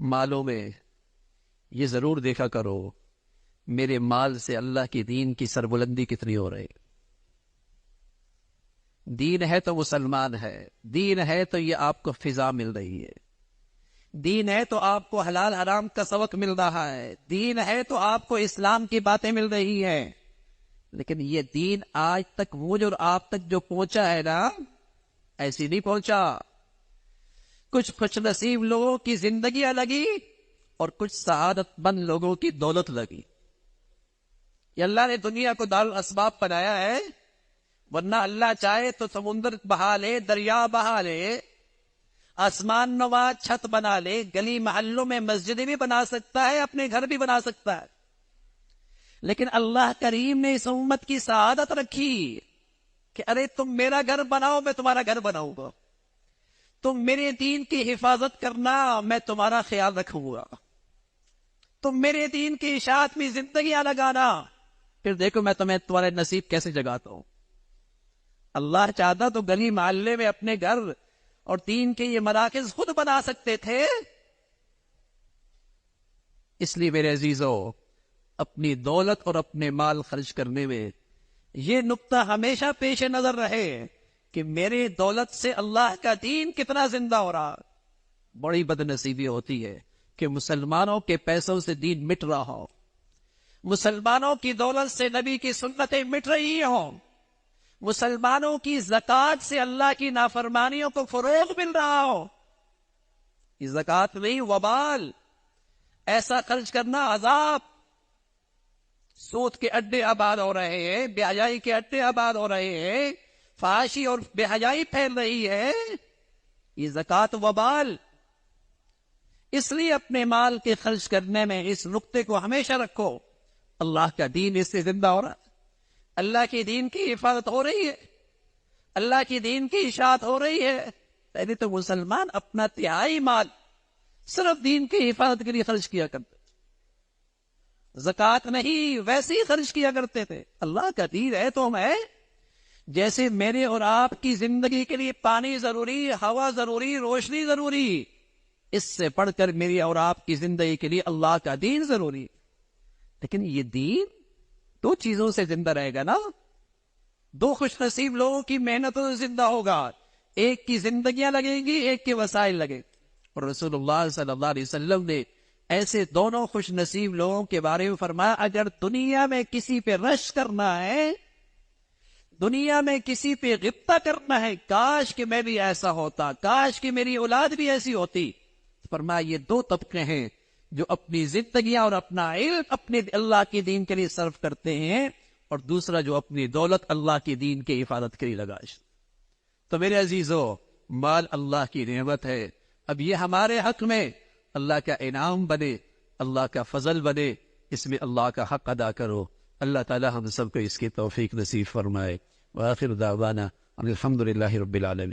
مالوں میں یہ ضرور دیکھا کرو میرے مال سے اللہ کی دین کی سربلندی کتنی ہو رہی. دین ہے تو مسلمان ہے، دین ہے تو یہ آپ کو فضا مل رہی ہے، دین ہے تو آپ کو حلال حرام کا سبق مل رہا ہے، دین ہے تو آپ کو اسلام کی باتیں مل رہی ہیں. لیکن یہ دین آج تک مجھ اور آپ تک جو پہنچا ہے نا، ایسی نہیں پہنچا. کچھ خوش نصیب لوگوں کی زندگیاں لگی اور کچھ سعادت مند لوگوں کی دولت لگی. یہ اللہ نے دنیا کو دار الاسباب بنایا ہے، ورنہ اللہ چاہے تو سمندر بہا لے، دریا بہا لے، آسمان نوا چھت بنا لے، گلی محلوں میں مسجدیں بھی بنا سکتا ہے، اپنے گھر بھی بنا سکتا ہے. لیکن اللہ کریم نے اس امت کی سعادت رکھی کہ ارے تم میرا گھر بناؤ، میں تمہارا گھر بناؤں گا. تم میرے دین کی حفاظت کرنا، میں تمہارا خیال رکھوں گا. تم میرے دین کی اشاعت میں زندگیاں لگانا، پھر دیکھو میں تمہیں تمہارے نصیب کیسے جگاتا ہوں. اللہ چاہتا تو گلی محلے میں اپنے گھر اور دین کے یہ مراکز خود بنا سکتے تھے. اس لیے میرے عزیزو، اپنی دولت اور اپنے مال خرچ کرنے میں یہ نقطہ ہمیشہ پیش نظر رہے کہ میرے دولت سے اللہ کا دین کتنا زندہ ہو رہا. بڑی بد نصیبی ہوتی ہے کہ مسلمانوں کے پیسوں سے دین مٹ رہا ہو، مسلمانوں کی دولت سے نبی کی سنتیں مٹ رہی ہوں، مسلمانوں کی زکوٰۃ سے اللہ کی نافرمانیوں کو فروغ مل رہا ہو. یہ زکوٰۃ نہیں، وبال. ایسا خرچ کرنا عذاب. سود کے اڈے آباد ہو رہے ہیں، بے حیائی کے اڈے آباد ہو رہے ہیں، فحاشی اور بے حیائی پھیل رہی ہے. یہ زکوٰۃ وبال. اس لیے اپنے مال کے خرچ کرنے میں اس نقطے کو ہمیشہ رکھو، اللہ کا دین اس سے زندہ ہو رہا ہے، اللہ کے دین کی حفاظت ہو رہی ہے، اللہ کی دین کی اشاعت ہو رہی ہے. پہلے تو مسلمان اپنا تہائی مال صرف دین کی حفاظت کے لیے خرچ کیا کرتے، زکوٰۃ نہیں، ویسے ہی خرچ کیا کرتے تھے. اللہ کا دین ہے تو میں، جیسے میرے اور آپ کی زندگی کے لیے پانی ضروری، ہوا ضروری، روشنی ضروری، اس سے پڑھ کر میری اور آپ کی زندگی کے لیے اللہ کا دین ضروری. لیکن یہ دین دو چیزوں سے زندہ رہے گا نا، دو خوش نصیب لوگوں کی محنتوں سے زندہ ہوگا. ایک کی زندگیاں لگیں گی، ایک کے وسائل لگیں. اور رسول اللہ صلی اللہ علیہ وسلم نے ایسے دونوں خوش نصیب لوگوں کے بارے میں فرمایا، اگر دنیا میں کسی پہ رش کرنا ہے، دنیا میں کسی پہ غبطہ کرنا ہے، کاش کہ میں بھی ایسا ہوتا، کاش کہ میری اولاد بھی ایسی ہوتی. فرمایا یہ دو طبقے ہیں جو اپنی زندگیاں اور اپنا علم اپنے اللہ کے دین کے لیے صرف کرتے ہیں، اور دوسرا جو اپنی دولت اللہ کے دین کی حفاظت کے لیے لگاش. تو میرے عزیزو، مال اللہ کی نعمت ہے. اب یہ ہمارے حق میں اللہ کا انعام بنے، اللہ کا فضل بنے، اس میں اللہ کا حق ادا کرو. اللہ تعالی ہم سب کو اس کی توفیق نصیب فرمائے. وآخر دعوانا الحمد للہ رب العالمین.